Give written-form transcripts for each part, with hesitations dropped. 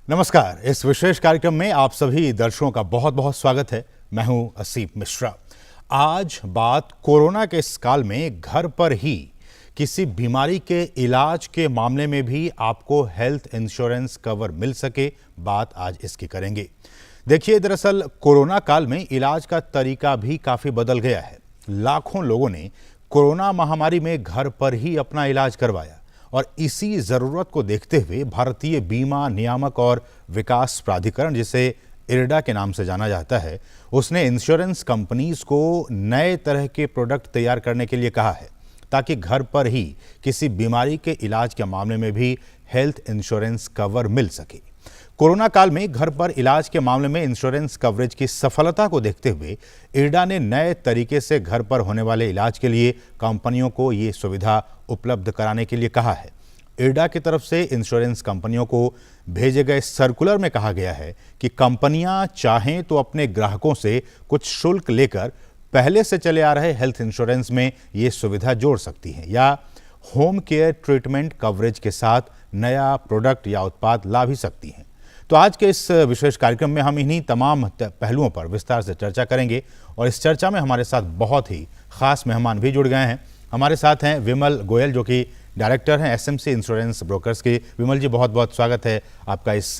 नमस्कार। इस विशेष कार्यक्रम में आप सभी दर्शकों का बहुत बहुत स्वागत है। मैं हूं असीम मिश्रा। आज बात कोरोना के इस काल में घर पर ही किसी बीमारी के इलाज के मामले में भी आपको हेल्थ इंश्योरेंस कवर मिल सके, बात आज इसकी करेंगे। देखिए, दरअसल कोरोना काल में इलाज का तरीका भी काफी बदल गया है। लाखों लोगों ने कोरोना महामारी में घर पर ही अपना इलाज करवाया और इसी जरूरत को देखते हुए भारतीय बीमा नियामक और विकास प्राधिकरण, जिसे इरडा के नाम से जाना जाता है, उसने इंश्योरेंस कंपनीज को नए तरह के प्रोडक्ट तैयार करने के लिए कहा है ताकि घर पर ही किसी बीमारी के इलाज के मामले में भी हेल्थ इंश्योरेंस कवर मिल सके। कोरोना काल में घर पर इलाज के मामले में इंश्योरेंस कवरेज की सफलता को देखते हुए इरडा ने नए तरीके से घर पर होने वाले इलाज के लिए कंपनियों को ये सुविधा उपलब्ध कराने के लिए कहा है। इरडा की तरफ से इंश्योरेंस कंपनियों को भेजे गए सर्कुलर में कहा गया है कि कंपनियां चाहें तो अपने ग्राहकों से कुछ शुल्क लेकर पहले से चले आ रहे हेल्थ इंश्योरेंस में ये सुविधा जोड़ सकती हैं या होम केयर ट्रीटमेंट कवरेज के साथ नया प्रोडक्ट या उत्पाद ला भी सकती हैं। तो आज के इस विशेष कार्यक्रम में हम इन्हीं तमाम पहलुओं पर विस्तार से चर्चा करेंगे और इस चर्चा में हमारे साथ बहुत ही खास मेहमान भी जुड़ गए हैं। हमारे साथ हैं विमल गोयल, जो कि डायरेक्टर हैं एसएमसी इंश्योरेंस ब्रोकर्स के। विमल जी, बहुत बहुत स्वागत है आपका इस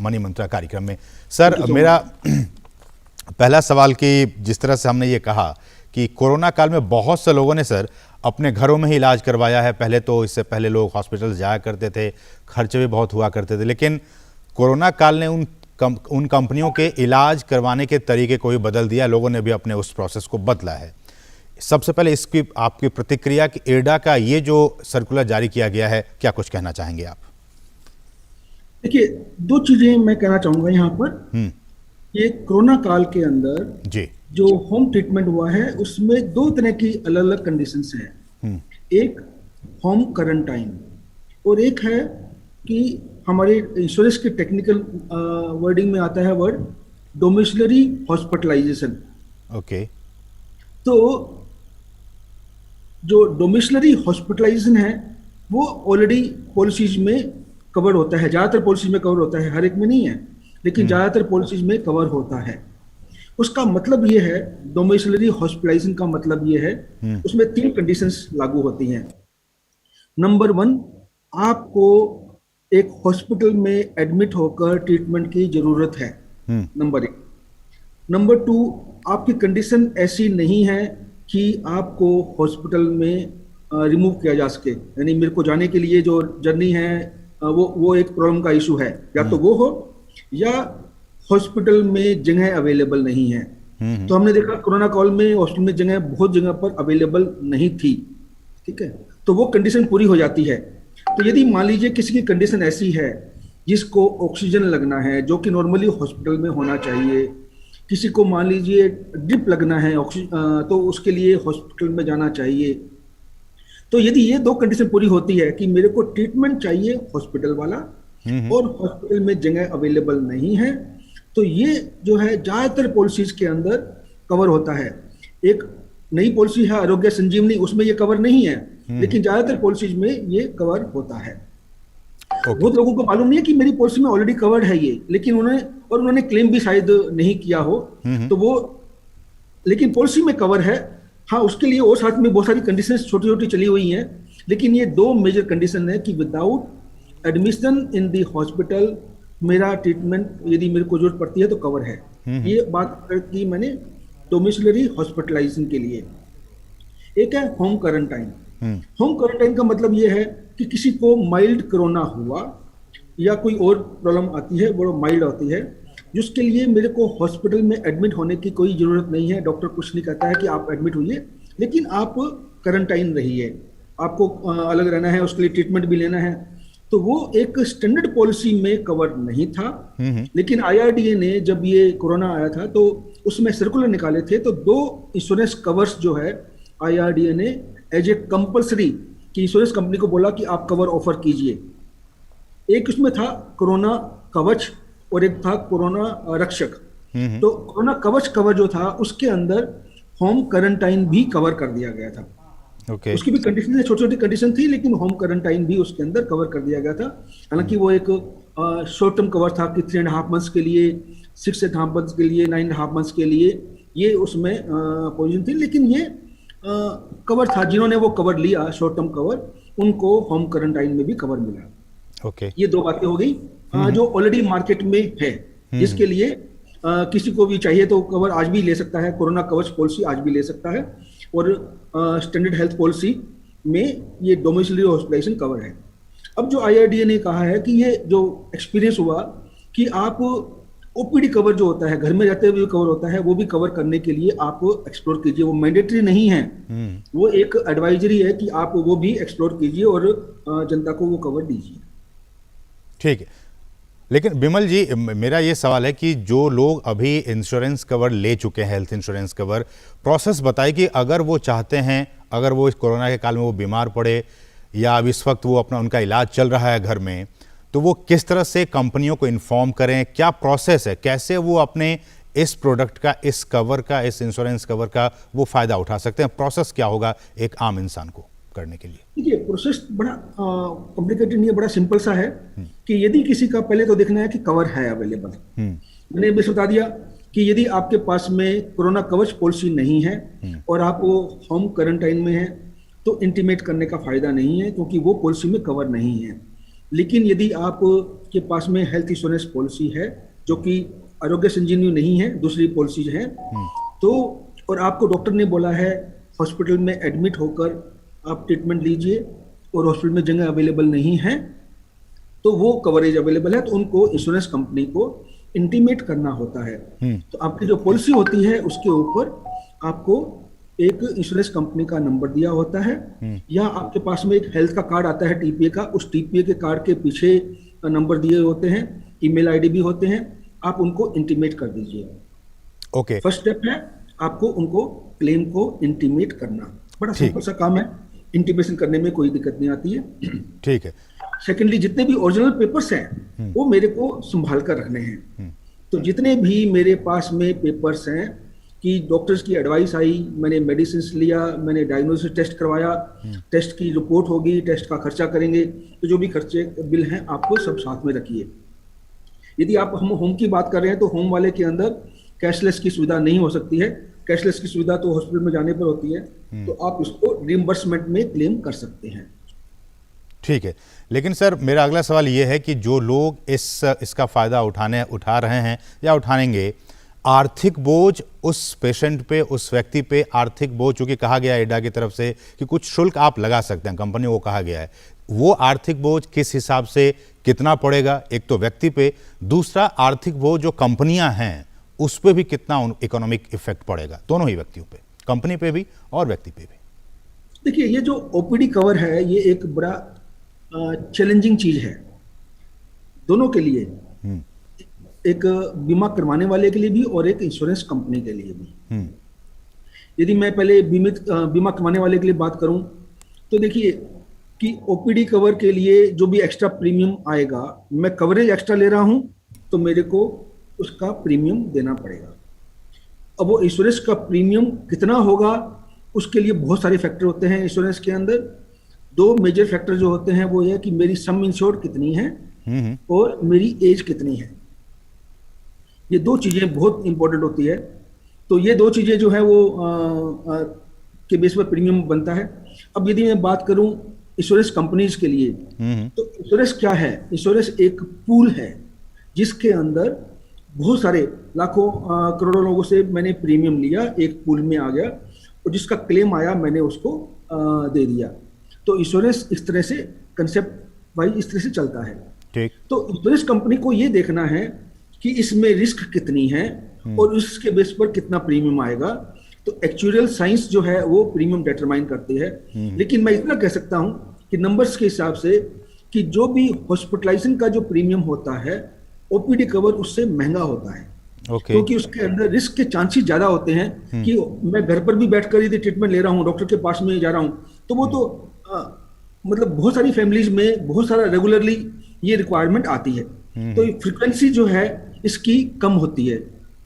मनी मंत्रा कार्यक्रम में। सर, मेरा पहला सवाल कि जिस तरह से हमने ये कहा कि कोरोना काल में बहुत से लोगों ने सर अपने घरों में ही इलाज करवाया है। पहले तो इससे पहले लोग हॉस्पिटल जाया करते थे, खर्चे भी बहुत हुआ करते थे, लेकिन कोरोना काल ने उन कंपनियों के इलाज करवाने के तरीके को भी बदल दिया। लोगों ने भी अपने उस प्रोसेस को बदला है। सबसे पहले इसकी आपकी प्रतिक्रिया कि इरडा का ये जो सर्कुलर जारी किया गया है, क्या कुछ कहना चाहेंगे आप? देखिए, दो चीजें मैं कहना चाहूंगा यहाँ पर। ये कोरोना काल के अंदर जी जो होम ट्रीटमेंट हुआ है उसमें दो तरह की अलग अलग कंडीशंस हैं। एक होम क्वारंटाइन और एक है कि हमारे इंश्योरेंस के टेक्निकल वर्डिंग में आता है वर्ड डोमिसिलरी हॉस्पिटलाइजेशन। ओके। तो जो डोमिसिलरी हॉस्पिटलाइजेशन है वो ऑलरेडी पॉलिसीज में कवर होता है, ज्यादातर पॉलिसीज में कवर होता है, हर एक में नहीं है लेकिन ज्यादातर पॉलिसीज में कवर होता है। उसका मतलब ये है, डोमिसिलरी हॉस्पिटलाइजेशन का मतलब ये है, उसमें तीन कंडीशंस लागू होती हैं। नंबर 1, आपको एक हॉस्पिटल में एडमिट होकर ट्रीटमेंट की जरूरत है, नंबर 1। नंबर 2, आपकी कंडीशन ऐसी नहीं है कि आपको हॉस्पिटल में रिमूव किया जा सके, यानी मेरे को जाने के लिए जो जर्नी है वो एक प्रॉब्लम का इशू है, या तो वो हो या हॉस्पिटल में जगह अवेलेबल नहीं है। तो हमने देखा कोरोना काल में हॉस्पिटल में जगह बहुत जगह पर अवेलेबल नहीं थी, ठीक है, तो वो कंडीशन पूरी हो जाती है। तो यदि मान लीजिए किसी की कंडीशन ऐसी है जिसको ऑक्सीजन लगना है, जो कि नॉर्मली हॉस्पिटल में होना चाहिए, किसी को मान लीजिए ड्रिप लगना है तो उसके लिए हॉस्पिटल में जाना चाहिए। तो यदि ये दो कंडीशन पूरी होती है कि मेरे को ट्रीटमेंट चाहिए हॉस्पिटल वाला और हॉस्पिटल में जगह अवेलेबल नहीं है, तो ये जो है ज्यादातर पॉलिसीज के अंदर कवर होता है। एक नई पॉलिसी है आरोग्य संजीवनी, उसमें ये कवर नहीं है, लेकिन ज्यादातर पॉलिसीज में ये कवर होता है। बहुत लोगों को मालूम नहीं है कि मेरी पॉलिसी में ऑलरेडी कवर्ड है ये, लेकिन उन्होंने क्लेम भी शायद नहीं किया हो, तो वो लेकिन पॉलिसी में कवर है। हाँ, उसके लिए और साथ में बहुत सारी कंडीशंस छोटी छोटी चली हुई हैं, लेकिन ये दो मेजर कंडीशन है कि without admission in the hospital मेरा ट्रीटमेंट यदि मेरे को जरूरत पड़ती है तो कवर है। ये बात की मैंने डोमिसिलरी हॉस्पिटलाइजेशन के लिए। एक है होम क्वारंटाइन। होम क्वारंटाइन का मतलब ये है कि किसी को माइल्ड कोरोना हुआ या कोई और प्रॉब्लम आती है, वो माइल्ड होती है, जिसके लिए मेरे को हॉस्पिटल में एडमिट होने की कोई जरूरत नहीं है। डॉक्टर कुछ नहीं कहता है कि आप एडमिट होइए, लेकिन आप क्वारंटाइन रहिए, आपको अलग रहना है, उसके लिए ट्रीटमेंट भी लेना है। तो वो एक स्टैंडर्ड पॉलिसी में कवर नहीं था, लेकिन आईआरडीए ने जब ये कोरोना आया था तो उसमें सर्कुलर निकाले थे, तो दो इंश्योरेंस कवर्स जो है आईआरडीए ने एज ए कंपल्सरी कि इंश्योरेंस कंपनी को बोला कि आप कवर ऑफर कीजिए। एक उसमें था कोरोना कवच और एक था कोरोना रक्षक। तो कोरोना कवच कवर जो था उसके अंदर होम क्वारंटाइन भी कवर कर दिया गया था। उसकी भी कंडीशन, छोटी छोटी कंडीशन थी, लेकिन होम क्वारंटाइन भी उसके अंदर कवर कर दिया गया था। हालांकि वो एक शॉर्ट टर्म कवर था कि 3.5 मंथ्स के लिए, 6.5 मंथ्स के लिए, 9.5 मंथ्स के लिए, ये उसमें पोजीशन थी। लेकिन ये कवर था, जिन्होंने वो कवर लिया शॉर्ट टर्म कवर, उनको होम क्वारंटाइन में भी कवर मिला। ओके। ये दो बातें हो गई जो ऑलरेडी मार्केट में है, जिसके लिए किसी को भी चाहिए तो कवर आज भी ले सकता है, कोरोना कवच पॉलिसी आज भी ले सकता है। और स्टैंडर्ड हेल्थ पॉलिसी में ये डोमिसिलरी हॉस्पिटलाइजेशन कवर है। अब जो IRDA ने कहा है कि ये जो एक्सपीरियंस हुआ कि आप OPD कवर जो होता है, घर में रहते हुए कवर होता है, वो भी कवर करने के लिए आप एक्सप्लोर कीजिए। वो मैंडेटरी नहीं है, वो एक एडवाइजरी है कि आप वो भी एक्सप्लोर कीजिए और जनता को वो कवर दीजिए। ठीक है, लेकिन बिमल जी, मेरा ये सवाल है कि जो लोग अभी इंश्योरेंस कवर ले चुके हैं, हेल्थ इंश्योरेंस कवर, प्रोसेस बताइए कि अगर वो चाहते हैं, अगर वो इस कोरोना के काल में वो बीमार पड़े या अब इस वक्त वो अपना उनका इलाज चल रहा है घर में, तो वो किस तरह से कंपनियों को इन्फॉर्म करें, क्या प्रोसेस है, कैसे वो अपने इस प्रोडक्ट का, इस कवर का, इस इंश्योरेंस कवर का वो फ़ायदा उठा सकते हैं? प्रोसेस क्या होगा एक आम इंसान को करने के लिए? देखिए, प्रोसेस बड़ा कॉम्प्लिकेटेड नहीं है, बड़ा सिंपल सा है कि यदि किसी का पहले तो देखना है कि कवर है अवेलेबल। मैंने बस बता दिया कि यदि आपके पास में कोरोना कवच पॉलिसी नहीं है और आप वो होम क्वारंटाइन में है, तो इंटीमेट करने का फायदा नहीं है, क्योंकि वो पॉलिसी में कवर नहीं है। लेकिन यदि आप के पास में हेल्थ इंश्योरेंस पॉलिसी है जो कि आरोग्य संजीवनी नहीं है, दूसरी पॉलिसीज हैं, तो और आपको डॉक्टर ने बोला है हॉस्पिटल में एडमिट होकर आप ट्रीटमेंट लीजिए और हॉस्पिटल में जगह अवेलेबल नहीं है, तो वो कवरेज अवेलेबल है, तो उनको इंश्योरेंस कंपनी को इंटीमेट करना होता है। तो आपकी जो पॉलिसी होती है उसके ऊपर आपको एक इंश्योरेंस कंपनी का नंबर दिया होता है, या आपके पास में एक हेल्थ का कार्ड आता है TPA का, उस TPA के कार्ड के पीछे नंबर दिए होते हैं, ईमेल ID भी होते हैं, आप उनको इंटीमेट कर दीजिए। ओके। फर्स्ट स्टेप है आपको उनको क्लेम को इंटीमेट करना, बड़ा सिंपल सा काम है, इंटीमेशन करने में कोई दिक्कत नहीं आती है। ठीक है। सेकेंडली, जितने भी ओरिजिनल पेपर्स हैं वो मेरे को संभाल कर रखने हैं। तो जितने भी मेरे पास में पेपर्स हैं कि डॉक्टर्स की एडवाइस आई, मैंने मेडिसिन लिया, मैंने डायग्नोसिस टेस्ट करवाया, टेस्ट की रिपोर्ट होगी, टेस्ट का खर्चा करेंगे, तो जो भी खर्चे बिल हैं आपको सब साथ में रखिए। यदि आप हम होम की बात कर रहे हैं तो होम वाले के अंदर कैशलेस की सुविधा नहीं हो सकती है। कैशलेस की सुविधा तो हॉस्पिटल में जाने पर होती है, तो आप इसको रिइंबर्समेंट में क्लेम कर सकते हैं। ठीक है, लेकिन सर मेरा अगला सवाल ये है कि जो लोग इसका फ़ायदा उठा रहे हैं या उठाएंगे, आर्थिक बोझ उस पेशेंट पे, उस व्यक्ति पे आर्थिक बोझ, चूँकि कहा गया है IRDA की तरफ से कि कुछ शुल्क आप लगा सकते हैं, कंपनी को कहा गया है, वो आर्थिक बोझ किस हिसाब से कितना पड़ेगा, एक तो व्यक्ति पे, दूसरा आर्थिक बोझ जो कंपनियां हैं उस पर भी कितना इकोनॉमिक इफेक्ट पड़ेगा, दोनों ही व्यक्तियों पे, कंपनी पे भी और व्यक्ति पे भी? देखिए, ये जो OPD कवर है ये एक बड़ा चैलेंजिंग चीज है दोनों के लिए, एक बीमा करवाने वाले के लिए भी और एक इंश्योरेंस कंपनी के लिए भी। यदि मैं पहले बीमा करवाने वाले के लिए बात करूं तो देखिए कि OPD कवर के लिए जो भी एक्स्ट्रा प्रीमियम आएगा, मैं कवरेज एक्स्ट्रा ले रहा हूं तो मेरे को उसका प्रीमियम देना पड़ेगा। अब वो इंश्योरेंस का प्रीमियम कितना होगा उसके लिए बहुत सारे फैक्टर होते हैं। इंश्योरेंस के अंदर दो मेजर फैक्टर जो होते हैं वो ये कि मेरी सम इंश्योर्ड कितनी है और मेरी एज कितनी है। ये दो चीजें बहुत इंपॉर्टेंट होती है। तो ये दो चीजें जो है वो के बेस पर प्रीमियम बनता है। अब यदि मैं बात करूं इंश्योरेंस कंपनीज के लिए, तो इंश्योरेंस क्या है? इंश्योरेंस एक पूल है जिसके अंदर बहुत सारे लाखों करोड़ों लोगों से मैंने प्रीमियम लिया, एक पूल में आ गया और जिसका क्लेम आया मैंने उसको दे दिया। तो इंश्योरेंस इस तरह से कंसेप्ट वाइज इस तरह से चलता है। ठीक। तो इंश्योरेंस कंपनी को ये देखना है कि इसमें रिस्क कितनी है और उसके बेस पर कितना प्रीमियम आएगा। तो एक्चुअल साइंस जो है वो प्रीमियम डिटरमाइन करती है। लेकिन मैं इतना कह सकता हूं कि नंबर्स के हिसाब से कि जो भी हॉस्पिटलाइजेशन का जो प्रीमियम होता है OPD कवर उससे महंगा होता है। क्योंकि उसके अंदर रिस्क के चांसेस ज्यादा होते हैं कि मैं घर पर भी बैठकर यदि ट्रीटमेंट ले रहा हूं, डॉक्टर के पास में जा रहा हूं, तो वो तो मतलब बहुत सारी फैमिलीज में बहुत सारा रेगुलरली ये रिक्वायरमेंट आती है। तो फ्रीक्वेंसी जो है इसकी कम होती है।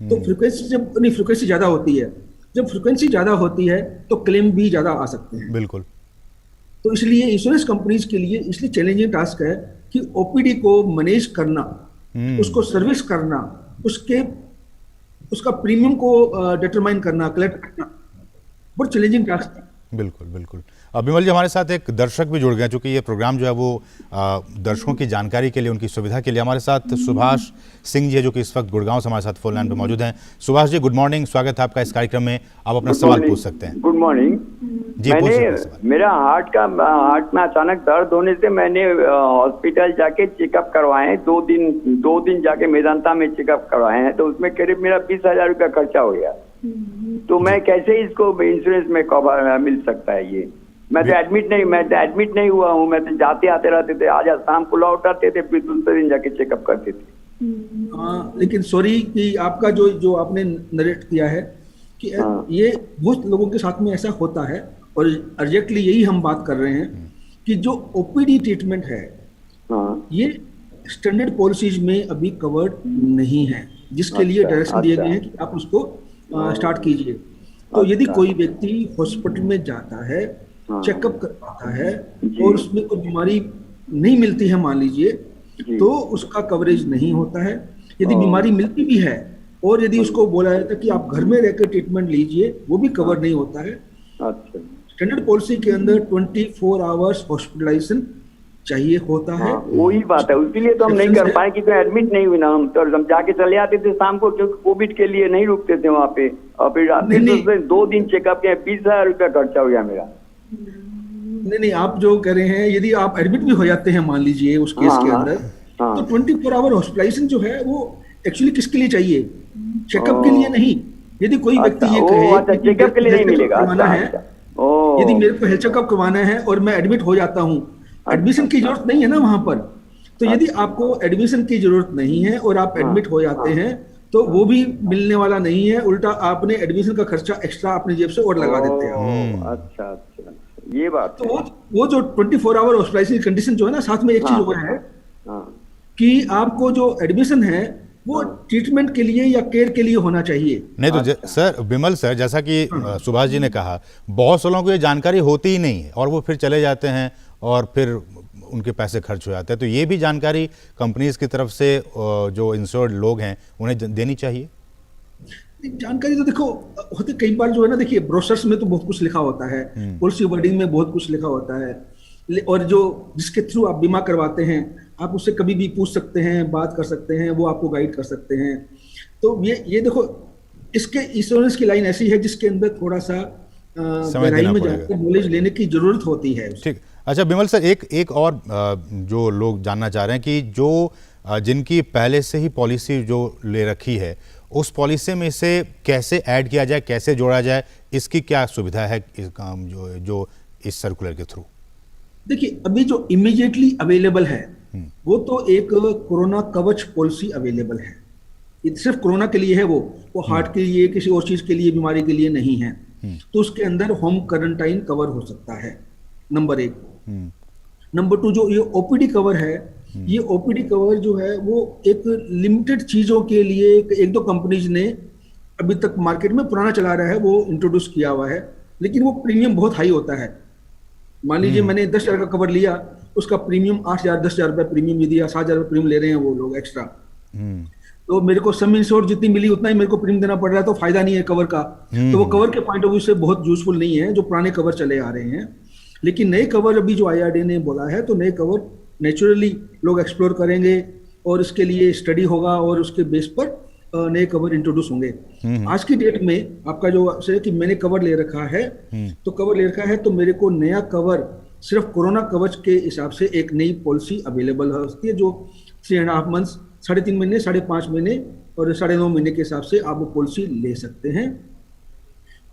तो फ्रीक्वेंसी ज्यादा होती है, जब फ्रीक्वेंसी ज्यादा होती है तो क्लेम भी ज्यादा आ सकते हैं। बिल्कुल। तो इसलिए इंश्योरेंस कंपनीज के लिए इसलिए चैलेंजिंग टास्क है कि ओपीडी को मैनेज करना, उसको सर्विस करना, उसका प्रीमियम को डिटरमाइन करना, कलेक्ट करना बहुत चैलेंजिंग टास्क था। बिल्कुल बिल्कुल। विमल जी, हमारे साथ एक दर्शक भी जुड़ गए, चूंकि ये प्रोग्राम जो है वो दर्शकों की जानकारी के लिए, उनकी सुविधा के लिए। हमारे साथ सुभाष सिंह जी है, जो कि इस वक्त गुड़गांव से हमारे साथ फोन लाइन पे मौजूद हैं। सुभाष जी, गुड मॉर्निंग, स्वागत है आपका इस कार्यक्रम में। आप अपना सवाल पूछ सकते हैं। गुड मॉर्निंग जी, पूछ सकते हैं सवाल। मेरा हार्ट में अचानक दर्द होने से मैंने हॉस्पिटल जाके चेकअप करवाए हैं। 2 दिन जाके मेदांता में चेकअप करवाए हैं, तो उसमें करीब मेरा 20,000 रुपया खर्चा हो गया। तो मैं कैसे इसको इंश्योरेंस में कवर मिल सकता है ये? मैं तो एडमिट नहीं हुआ हूँ। मैं तो जाते आते रहते थे, आज शाम को लौट आते थे, फिर दूसरे दिन जाके चेकअप करते थे। लेकिन सॉरी कि आपका जो आपने नरेट किया है कि ये बहुत लोगों के साथ में ऐसा होता है, और एग्जैक्टली यही हम बात कर रहे हैं कि जो ओपीडी ट्रीटमेंट है ये स्टैंडर्ड पॉलिसीज में अभी कवर्ड नहीं है, जिसके लिए डायरेक्शन दिए गए हैं कि आप उसको स्टार्ट कीजिए। तो यदि कोई व्यक्ति हॉस्पिटल में जाता है, चेकअप करवाता है और उसमें कोई बीमारी नहीं मिलती है मान लीजिए, तो उसका कवरेज नहीं होता है। यदि बीमारी मिलती भी है और यदि उसको बोला जाता है कि आप घर में रहकर ट्रीटमेंट लीजिए, वो भी कवर नहीं होता है। स्टैंडर्ड पॉलिसी के अंदर 24 आवर्स हॉस्पिटलाइजेशन चाहिए होता है। वही बात है, इसीलिए तो हम नहीं कर पाए कि एडमिट नहीं हुए ना। हम तो हम जाके चले आते थे शाम को, क्योंकि कोविड के लिए नहीं रुकते थे वहाँ पे। और फिर 2 दिन चेकअप किया, 20,000 रुपया खर्चा हो गया मेरा। नहीं, आप जो कह रहे हैं, यदि आप एडमिट भी हो जाते हैं मान लीजिए उस केस के अंदर, तो 24 आवर हॉस्पिटलाइजेशन जो है वो एक्चुअली किसके लिए चाहिए? चेकअप के लिए नहीं। यदि कोई व्यक्ति ये कहे चेकअप के लिए नहीं मिलेगा, यदि मेरे को हेल्थ चेकअप करवाना है और मैं एडमिट हो जाता हूँ, एडमिशन की जरूरत नहीं है ना वहां पर। तो यदि आपको एडमिशन की जरूरत नहीं है और आप एडमिट हो जाते हैं, तो वो भी मिलने वाला नहीं है, उल्टा आपने एडमिशन का खर्चा एक्स्ट्रा अपनी जेब से और लगा देते हैं। अच्छा, ये बात। तो वो जो 24 आवर हॉस्पिटलाइजेशन कंडीशन जो है ना, साथ में एक चीज और है कि आपको जो एडमिशन है वो ट्रीटमेंट के लिए या केयर के लिए होना चाहिए। नहीं तो सर, विमल सर, जैसा कि सुभाष जी ने कहा, बहुत से लोगों को ये जानकारी होती ही नहीं है और वो फिर चले जाते हैं और फिर उनके पैसे खर्च हो जाते हैं। तो ये भी जानकारी कंपनीज की तरफ से जो इंश्योर्ड लोग हैं उन्हें देनी चाहिए। जानकारी तो देखो होते कई बार जो है ना, देखिए ब्रोशर्स में तो बहुत कुछ लिखा होता है, पॉलिसी वर्डिंग में बहुत कुछ लिखा होता है, और जो जिसके थ्रू आप बीमा करवाते हैं आप उससे कभी भी पूछ सकते हैं, बात कर सकते हैं, वो आपको गाइड कर सकते हैं। तो ये देखो, इसके इंश्योरेंस की लाइन ऐसी है जिसके अंदर थोड़ा सा गहराई में जाकर नॉलेज लेने की जरूरत होती है। ठीक। अच्छा विमल सर, एक और जो लोग जानना चाह रहे हैं कि जो जिनकी पहले से ही पॉलिसी जो ले रखी है, उस पॉलिसी में इसे कैसे ऐड किया जाए, कैसे जोड़ा जाए, इसकी क्या सुविधा है जो इस सर्कुलर के थ्रू? देखिए, अभी जो इमीडिएटली अवेलेबल है वो तो एक कोरोना कवच पॉलिसी अवेलेबल है। ये सिर्फ कोरोना के लिए है, वो हार्ट के लिए, किसी और चीज के लिए, बीमारी के लिए नहीं है। तो उसके अंदर होम क्वारंटाइन कवर हो सकता है, नंबर 1। नंबर 2, जो ये ओपीडी कवर है, ये ओपीडी कवर जो है वो एक लिमिटेड चीजों के लिए 1-2 कंपनीज ने अभी तक मार्केट में पुराना चला रहा है, वो इंट्रोड्यूस किया हुआ है, लेकिन वो प्रीमियम बहुत हाई होता है। मान लीजिए मैंने 10,000 का कवर लिया, उसका प्रीमियम 8,000 10,000 रुपये प्रीमियम यदि 7,000 रुपये प्रीमियम ले रहे हैं वो लोग एक्स्ट्रा, तो मेरे को सम इंश्योर जितनी मिली उतना ही मेरे को प्रीमियम देना पड़ रहा है, तो फायदा नहीं है कवर का। तो वो कवर के पॉइंट ऑफ व्यू से बहुत यूजफुल नहीं है जो पुराने कवर चले आ रहे हैं। लेकिन नए कवर अभी जो IRDA ने बोला है, तो नए कवर नेचुरली लोग एक्सप्लोर करेंगे और इसके लिए स्टडी होगा और उसके बेस पर नए कवर इंट्रोड्यूस होंगे। आज की डेट में आपका जो है कि मैंने कवर ले रखा है, तो कवर ले रखा है तो मेरे को नया कवर सिर्फ कोरोना कवच के हिसाब से एक नई पॉलिसी अवेलेबल होती है, जो 3.5 मंथ्स, 3.5 महीने, 5.5 महीने और 9.5 महीने के हिसाब से आप वो पॉलिसी ले सकते हैं।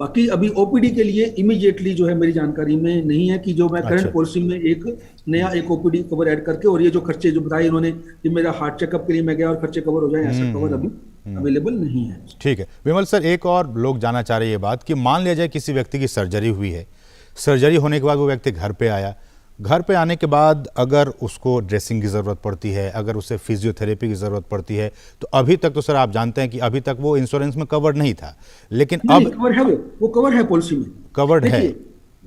बाकी अभी ओपीडी के लिए इमीडिएटली जो है मेरी जानकारी में नहीं है कि जो मैं करंट पॉलिसी में एक नया ओपीडी कवर ऐड करके, और ये जो खर्चे जो बताए इन्होंने कि मेरा हार्ट चेकअप के लिए मैं गया और खर्चे कवर हो जाए, ऐसा कवर अभी अवेलेबल नहीं है। ठीक है विमल सर, एक और लोग जानना चाह रहे हैं ये बात कि मान लिया जाए किसी व्यक्ति की सर्जरी हुई है, सर्जरी होने के बाद वो व्यक्ति घर पे आया, घर पे आने के बाद अगर उसको ड्रेसिंग की ज़रूरत पड़ती है, अगर उसे फिजियोथेरेपी की ज़रूरत पड़ती है, तो अभी तक तो सर आप जानते हैं कि अभी तक वो इंश्योरेंस में कवर्ड नहीं था, लेकिन अब कवर है, वो कवर है पॉलिसी में, कवर्ड है।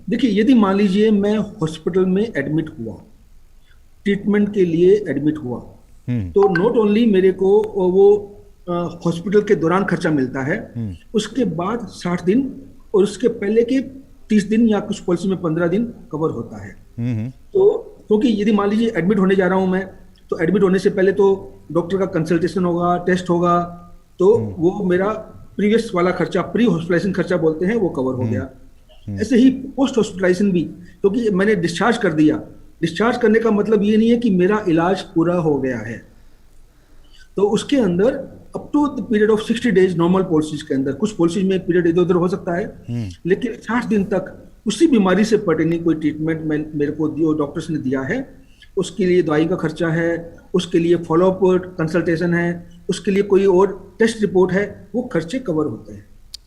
देखिए यदि मान लीजिए मैं हॉस्पिटल में एडमिट हुआ ट्रीटमेंट के लिए एडमिट हुआ तो नॉट ओनली मेरे को वो हॉस्पिटल के दौरान खर्चा मिलता है, उसके बाद 60 दिन और उसके पहले के 30 दिन या कुछ पॉलिसी में 15 दिन कवर होता है। तो क्योंकि यदि मान लीजिए एडमिट होने जा रहा हूं मैं, तो एडमिट होने से पहले तो डॉक्टर का कंसल्टेशन होगा, टेस्ट होगा, तो वो मेरा प्रीवियस वाला खर्चा, प्री हॉस्पिटलाइजेशन खर्चा बोलते हैं, वो कवर हो गया। ऐसे ही पोस्ट हॉस्पिटलाइजेशन भी, क्योंकि मैंने डिस्चार्ज कर दिया, डिस्चार्ज करने का मतलब ये नहीं है कि मेरा इलाज पूरा हो गया है, तो उसके अंदर up to the period of 60 days normal policies के अंदर, कुछ पॉलिसीज में पीरियड इधर उधर हो सकता है, लेकिन 60 दिन तक उसी बीमारी से पर्टेनिंग कोई ट्रीटमेंट मेरे को डॉक्टर्स ने दिया है, उसके लिए दवाई का खर्चा है, उसके लिए फॉलोअप कंसल्टेशन है, उसके लिए कोई और टेस्ट रिपोर्ट है, वो खर्चे कवर होते हैं।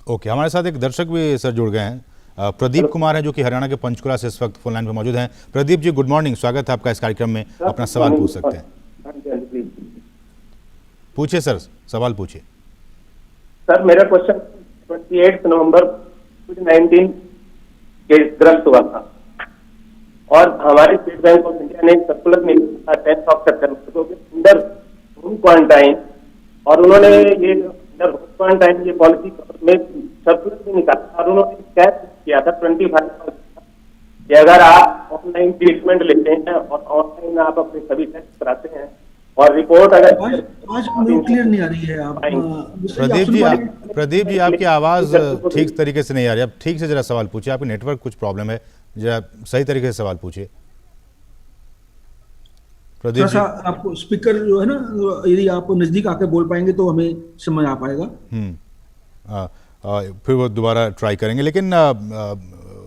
ओके, हमारे साथ एक दर्शक भी सर जुड़ गए हैं, प्रदीप कुमार हैं, जो कि हरियाणा के पंचकुला से इस वक्त फोन लाइन पर मौजूद हैं। प्रदीप जी, गुड मॉर्निंग, स्वागत है आपका इस कार्यक्रम में, अपना सवाल पूछ सकते हैं। पूछिए सर, सवाल पूछिए। सर मेरा क्वेश्चन 28 नवंबर कोविड-19 के ग्रस्त हुआ था और हमारे स्टेट बैंक ऑफ इंडिया ने सर्कुलर निकाला 10 सितंबर को अंडर होम क्वारंटाइन, और उन्होंने ये अंडर होम क्वारंटाइन ये पॉलिसी में सर्कुलर भी निकाला और उन्होंने कैश किया था 25,000 कि अगर आप ऑनलाइन ट्रीटमेंट लेते हैं और ऑनलाइन आप अपने सभी टेस्ट कराते हैं और रिपोर्ट अगर आज क्लियर नहीं आ रही है आप प्रदीप जी आपकी आवाज ठीक तरीके से नहीं आ रही, आप ठीक से जरा सवाल पूछिए, आपके नेटवर्क कुछ प्रॉब्लम है, जरा सही तरीके से सवाल पूछिए। प्रदीप जी, आपको स्पीकर जो है ना, यदि आप नजदीक आकर बोल पाएंगे तो हमें समझ आ पाएगा। फिर वो दोबारा ट्राई करेंगे, लेकिन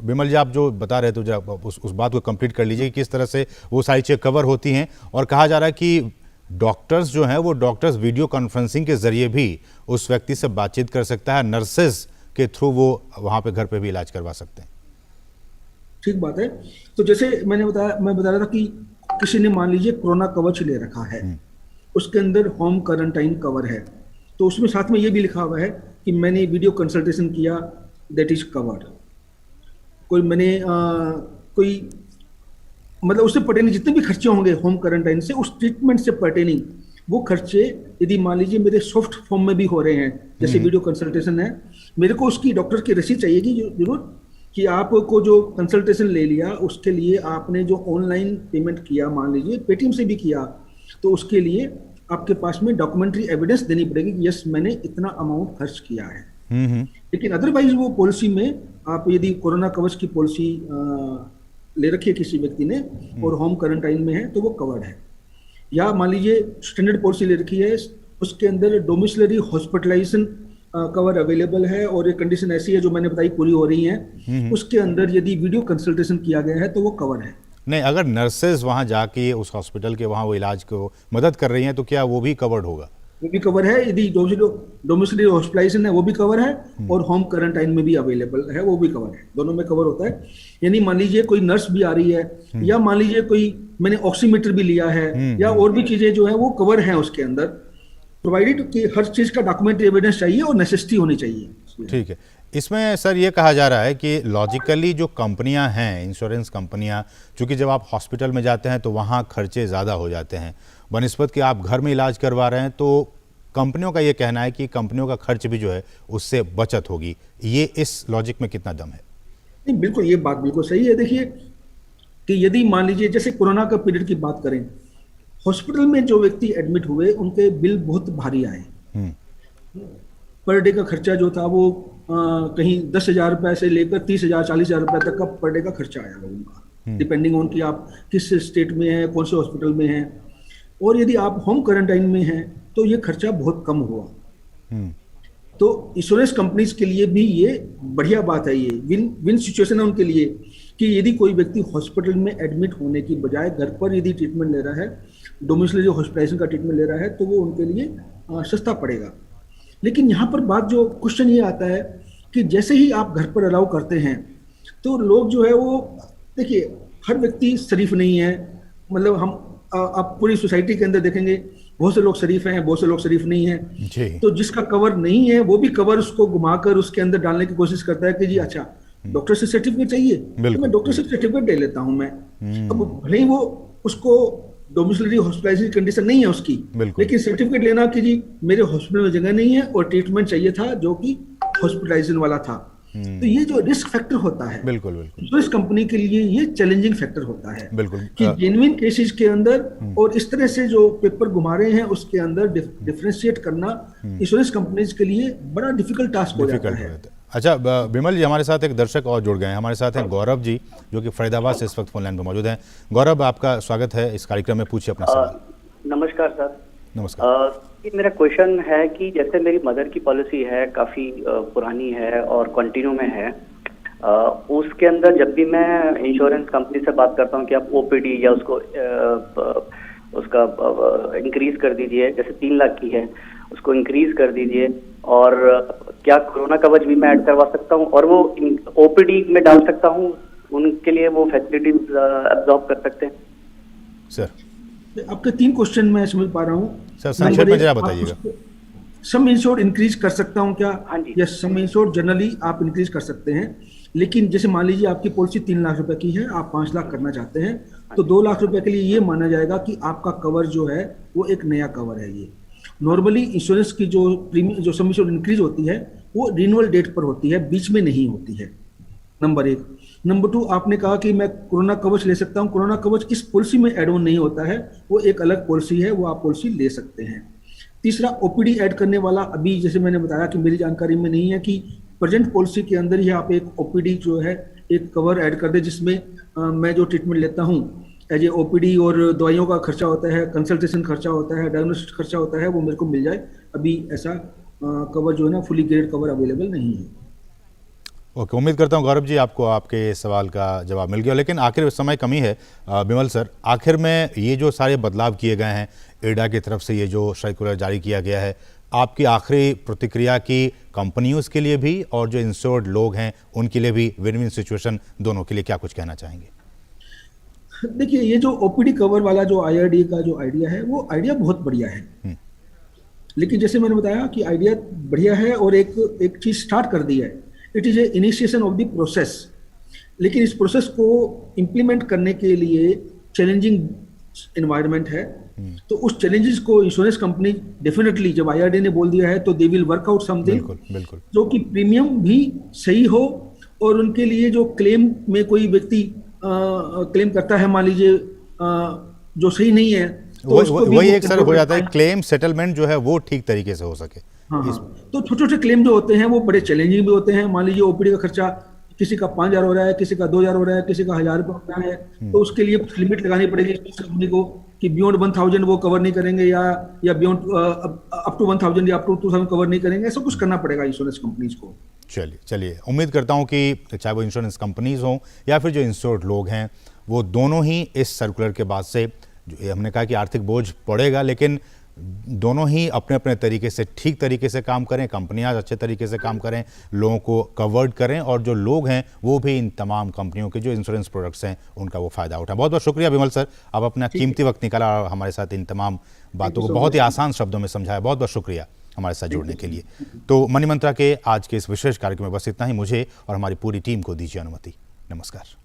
विमल जी आप जो बता रहे थे उस बात को कंप्लीट कर लीजिए कि किस तरह से वो सारी चीज़ें कवर होती हैं, और कहा जा रहा है कि डॉक्टर्स जो हैं वो डॉक्टर्स वीडियो कॉन्फ्रेंसिंग के जरिए भी उस व्यक्ति से बातचीत कर सकता है, नर्सेज के थ्रू वो वहाँ पे घर पे भी इलाज करवा सकते हैं। ठीक बात है। तो जैसे मैं बता रहा था कि किसी ने मान लीजिए कोरोना कवच ले रखा है, उसके अंदर होम क्वारंटाइन कवर है, तो उसमें साथ में ये भी लिखा हुआ है कि मैंने वीडियो कंसल्टेशन किया, दैट इज कवर्ड। कोई मैंने कोई मतलब उससे पर्टेनिंग जितने भी खर्चे होंगे होम क्वारंटाइन से, उस ट्रीटमेंट से पर्टेनिंग वो खर्चे यदि मान लीजिए मेरे सॉफ्ट फॉर्म में भी हो रहे हैं, जैसे वीडियो कंसल्टेशन है, मेरे को उसकी डॉक्टर की रसीद चाहिएगी जरूर कि आपको जो कंसल्टेशन ले लिया उसके लिए आपने जो ऑनलाइन पेमेंट किया, मान लीजिए पेटीएम से भी किया, तो उसके लिए आपके पास में डॉक्यूमेंट्री एविडेंस देनी पड़ेगी कि यस मैंने इतना अमाउंट खर्च किया है। लेकिन अदरवाइज वो पॉलिसी में आप यदि कोरोना कवच की पॉलिसी ले रखी है किसी व्यक्ति ने और होम क्वारंटाइन में है तो वो कवर्ड है। या मान लीजिए स्टैंडर्ड पॉलिसी ले रखी है, उसके अंदर डोमिसिलरी हॉस्पिटलाइजेशन कवर अवेलेबल है और ये कंडीशन ऐसी है जो मैंने बताई पूरी हो रही है, उसके अंदर यदि वीडियो कंसल्टेशन किया गया है तो वो कवर है। नहीं, अगर नर्सेज वहां जाके उस हॉस्पिटल के वहां वो इलाज को मदद कर रही हैं तो क्या वो भी कवर्ड होगा? वो भी कवर है, यदि डोमिसिलरी हॉस्पिटलाइजेशन है वो भी कवर है और होम क्वारंटाइन में भी अवेलेबल है वो भी कवर है, दोनों में कवर होता है। यानी मान लीजिए कोई नर्स भी आ रही है या मान लीजिए कोई मैंने ऑक्सीमीटर भी लिया है या और भी चीजें जो है वो कवर है उसके अंदर, प्रोवाइडेड कि हर चीज का डॉक्यूमेंट्री एविडेंस चाहिए और नेसेसिटी होनी चाहिए। ठीक है, इसमें सर ये कहा जा रहा है कि लॉजिकली जो कंपनियां हैं, इंश्योरेंस कंपनियां, चूंकि जब आप हॉस्पिटल में जाते हैं तो वहां खर्चे ज़्यादा हो जाते हैं बनिस्बत कि आप घर में इलाज करवा रहे हैं, तो कंपनियों का ये कहना है कि कंपनियों का खर्च भी जो है उससे बचत होगी। ये इस लॉजिक में कितना दम है? नहीं, बिल्कुल ये बात बिल्कुल सही है। देखिए कि यदि मान लीजिए जैसे कोरोना का पीरियड की बात करें, हॉस्पिटल में जो व्यक्ति एडमिट हुए उनके बिल बहुत भारी आए। पर डे का खर्चा जो था वो कहीं 10,000 रुपए से लेकर 30,000 40,000 रुपए तक का पर डे का खर्चा आया लोगों का, डिपेंडिंग ऑन कि आप किस स्टेट में हैं, कौन से हॉस्पिटल में हैं। और यदि आप होम क्वारंटाइन में हैं तो ये खर्चा बहुत कम हुआ। तो इंश्योरेंस कंपनीज के लिए भी ये बढ़िया बात है, ये विन विन सिचुएशन है उनके लिए कि यदि कोई व्यक्ति हॉस्पिटल में एडमिट होने की बजाय घर पर यदि ट्रीटमेंट ले रहा है, डोमिसिलरी हॉस्पिटलाइजेशन का ट्रीटमेंट ले रहा है, तो वो उनके लिए सस्ता पड़ेगा। लेकिन यहाँ पर बात जो क्वेश्चन ये आता है कि जैसे ही आप घर पर अलाउ करते हैं तो लोग जो है वो, देखिए हर व्यक्ति शरीफ नहीं है, मतलब हम आप पूरी सोसाइटी के अंदर देखेंगे बहुत से लोग शरीफ हैं, बहुत से लोग शरीफ नहीं हैं। तो जिसका कवर नहीं है वो भी कवर उसको घुमाकर उसके अंदर डालने की कोशिश करता है कि जी अच्छा डॉक्टर से सर्टिफिकेट चाहिए तो मैं डॉक्टर से सर्टिफिकेट ले लेता हूं मैं। अब भले ही वो उसको डोमिसिलरी हॉस्पिटलाइजेशन कंडीशन नहीं है उसकी, बिल्कुल। लेकिन सर्टिफिकेट लेना कि जी मेरे हॉस्पिटल में जगह नहीं है और ट्रीटमेंट चाहिए था जो कि हॉस्पिटलाइजेशन वाला था। तो ये जो रिस्क फैक्टर होता है, बिल्कुल बिल्कुल तो इस कंपनी के लिए ये चैलेंजिंग फैक्टर होता है बिल्कुल। कि जेन्युइन केसेस के अंदर और इस तरह से जो पेपर घुमा रहे हैं उसके अंदर डिफरेंशिएट करना इंश्योरेंस कंपनीज के लिए बड़ा डिफिकल्ट टास्क हो जाता डिफिकल्ट है। रहता है। अच्छा बिमल जी, हमारे साथ एक दर्शक और जुड़ गए हैं, हमारे साथ हैं गौरव जी जो कि फरीदाबाद से इस वक्त फोन लाइन पर मौजूद हैं। गौरव, आपका स्वागत है इस कार्यक्रम में, पूछिए अपना सवाल। नमस्कार सर। नमस्कार। मेरा क्वेश्चन है कि जैसे मेरी मदर की पॉलिसी है, काफ़ी पुरानी है और कंटिन्यू में है, उसके अंदर जब भी मैं इंश्योरेंस कंपनी से बात करता हूँ कि आप ओपीडी या उसका इंक्रीज कर दीजिए, जैसे 3 लाख की है उसको इंक्रीज कर दीजिए, और क्या कोरोना कवच भी मैं ऐड करवा सकता हूँ और वो ओपीडी में डाल सकता हूँ, उनके लिए वो फैसिलिटीज एब्जॉर्ब कर सकते हैं? सर आपके 3 क्वेश्चन मैं समझ पा रहा हूँ सर, संक्षेप में जरा बताइएगा। सम इंश्योर्ड इंक्रीज कर सकता हूँ क्या? हाँ जी। या सम इंश्योर्ड जनरली आप इंक्रीज कर सकते हैं, लेकिन जैसे मान लीजिए आपकी पॉलिसी 3 लाख रुपए की है, आप 5 लाख करना चाहते हैं, तो 2 लाख रुपए के लिए ये माना जाएगा कि आपका कवर जो है वो एक नया कवर है। ये नॉर्मली इंश्योरेंस की जो प्रीमियम जो सम इंश्योर्ड इंक्रीज होती है वो रिन्यूअल डेट पर होती है, बीच में नहीं होती है, नंबर 1। नंबर 2, आपने कहा कि मैं कोरोना कवच ले सकता हूँ। कोरोना कवच इस पॉलिसी में एड ऑन नहीं होता है, वो एक अलग पॉलिसी है, वो आप पॉलिसी ले सकते हैं। तीसरा, ओपीडी ऐड करने वाला अभी जैसे मैंने बताया कि मेरी जानकारी में नहीं है कि प्रेजेंट पॉलिसी के अंदर ही आप एक ओपीडी जो है एक कवर ऐड कर दे, जिसमें मैं जो ट्रीटमेंट लेता हूँ एज ए ओपीडी और दवाइयों का खर्चा होता है, कंसल्टेशन खर्चा होता है, डायग्नोस्टिक खर्चा होता है, वो मेरे को मिल जाए। अभी ऐसा कवर जो है ना फुली ग्रेड कवर अवेलेबल नहीं है। ओके, उम्मीद करता हूँ गौरव जी आपको आपके सवाल का जवाब मिल गया। लेकिन आखिर समय कमी है, बिमल सर, आखिर में ये जो सारे बदलाव किए गए हैं एडा की तरफ से, ये जो सर्कुलर जारी किया गया है, आपकी आखिरी प्रतिक्रिया की कंपनियों के लिए भी और जो इंश्योर्ड लोग हैं उनके लिए भी विन विन सिचुएशन दोनों के लिए क्या कुछ कहना चाहेंगे? देखिए, ये जो ओपीडी कवर वाला जो आईआरडी का जो आइडिया है वो आइडिया बहुत बढ़िया है, लेकिन जैसे मैंने बताया कि आइडिया बढ़िया है और एक चीज स्टार्ट कर दी है, it is a initiation of the process, लेकिन इस प्रोसेस को इम्प्लीमेंट करने के लिए चैलेंजिंग एनवायरनमेंट है। तो उस चैलेंजेस को इंश्योरेंस कंपनी डेफिनेटली, जब आईआरडी ने बोल दिया है तो they will work out something बिल्कुल जो कि प्रीमियम भी सही हो और उनके लिए जो क्लेम में कोई व्यक्ति क्लेम करता है, मान लीजिए जो सही नहीं है, तो वही एक सर हो जाता है, क्लेम सेटलमेंट जो है वो ठीक तरीके से हो सके। हाँ, तो छोटे छोटे क्लेम जो होते हैं वो बड़े चैलेंजिंग भी होते हैं। मान लीजिए ओपीडी का खर्चा किसी का 5,000 हो रहा है, किसी का 2,000 हो रहा है, किसी का 1,000 रुपये हो रहा है, तो उसके लिए लिमिट लगानी पड़ेगी कंपनी को कि बियॉन्ड 1,000 वो कवर नहीं करेंगे या बियॉन्ड अप टू 1,000 या अप टू 2,000 कवर नहीं करेंगे। ऐसा कुछ करना पड़ेगा इंश्योरेंस कंपनीज को। चलिए उम्मीद करता हूं कि चाहे वो इंश्योरेंस कंपनीज हों या फिर जो इंश्योर्ड लोग हैं, वो दोनों ही इस सर्कुलर के बाद से, जो हमने कहा कि आर्थिक बोझ पड़ेगा, लेकिन दोनों ही अपने अपने तरीके से ठीक तरीके से काम करें, कंपनियां अच्छे तरीके से काम करें, लोगों को कवर्ड करें, और जो लोग हैं वो भी इन तमाम कंपनियों के जो इंश्योरेंस प्रोडक्ट्स हैं उनका वो फ़ायदा उठाएं। बहुत बहुत शुक्रिया बिमल सर, आप अपना कीमती वक्त निकाला और हमारे साथ इन तमाम बातों को बहुत ही आसान शब्दों में समझाया। बहुत बहुत शुक्रिया हमारे साथ जुड़ने के लिए। तो मनी मंत्रा के आज के इस विशेष कार्यक्रम में बस इतना ही। मुझे और हमारी पूरी टीम को दीजिए अनुमति। नमस्कार।